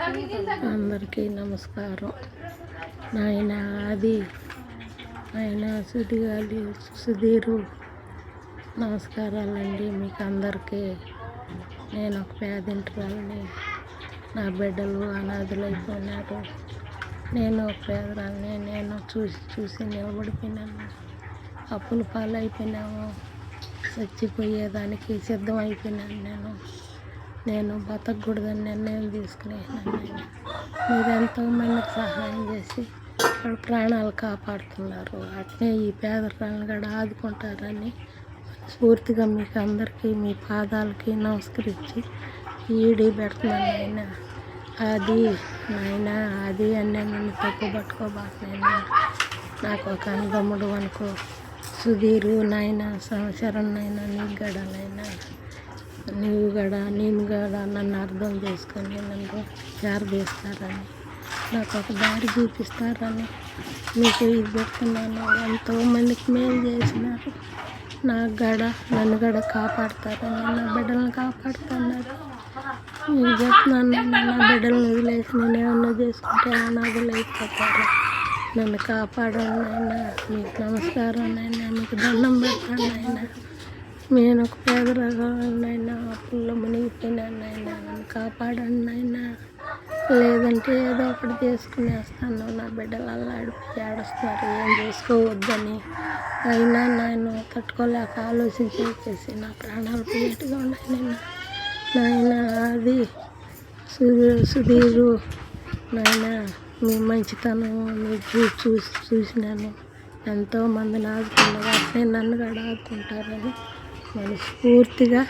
అందరికీ నమస్కారం. నాయన అది ఆయన సుధీరు నమస్కారాలండి మీకు అందరికీ. నేను ఒక పేదింటిరాలని, నా బిడ్డలు అనాథలైపోయినారు. నేను ఒక పేదరాలని, నేను చూసి నిలబడిపోయినాను. అప్పుల పాలైపోయినాము, చచ్చిపోయేదానికి సిద్ధం అయిపోయినాను. నేను బతకూడదని నిర్ణయం తీసుకునేసినాను. మీరు ఎంతోమందికి సహాయం చేసి వాళ్ళ ప్రాణాలు కాపాడుతున్నారు. అట్నే ఈ పేదరాలను కూడా ఆదుకుంటారని స్ఫూర్తిగా మీకు అందరికీ మీ పాదాలకి నమస్కరించి ఈడి పెడుతున్నాను. అది అన్నీ నన్ను తప్పు పట్టుకోబాకనైనా. నాకు ఒక అనుగముడు అనుకో సుధీరు నాయన సంవత్సరం నైనా నీకు గడనైనా నేను కూడా నన్ను అర్థం చేసుకొని నన్ను చేరదీస్తారని, నాకు ఒక దారి చూపిస్తారని మీకు ఇది పెడుతున్నాను. ఎంతోమందికి మేలు చేసినారు. నన్ను కూడా కాపాడుతారని, నా బిడ్డలను కాపాడుతున్నారు. మీకు చెప్తున్నాను, నా బిడ్డలను వదిలేసి నేను ఏమన్నా చేసుకుంటే అనాథలు అయిపోతారు. నన్ను కాపాడండి అయినా. మీకు నమస్కారం అయినా, మీకు దండం పెడతాను అయినా. నేను ఒక పేదరాలైనా, అప్పుల్లో మునిగిపోయినానైనా. నన్ను కాపాడండి అయినా. లేదంటే ఏదో ఒకటి చేసుకునేస్తాను. నా బిడ్డలు అల్లాడిపోయి ఏడుస్తున్నారు ఏం చేసుకోవద్దని. అయినా నేను తట్టుకోలేక ఆలోచించేసి నా ప్రాణాలు పోయేట్టుగా ఉన్నాయి. నాయన అది సుధీరు నాయన, మీ మంచితనం మీరు చూసినాను. ఎంతోమందిని ఆదుకున్నారు. అట్నే నన్ను కూడా ఆదుకుంటారని మనస్ఫూర్తిగా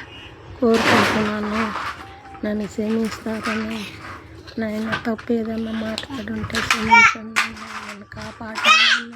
కోరుకుంటున్నాను. నన్ను క్షమిస్తారని. నాయన తప్పు ఏదన్నా మాట్లాడుంటే క్షమించండి. నన్ను కాపాడండి.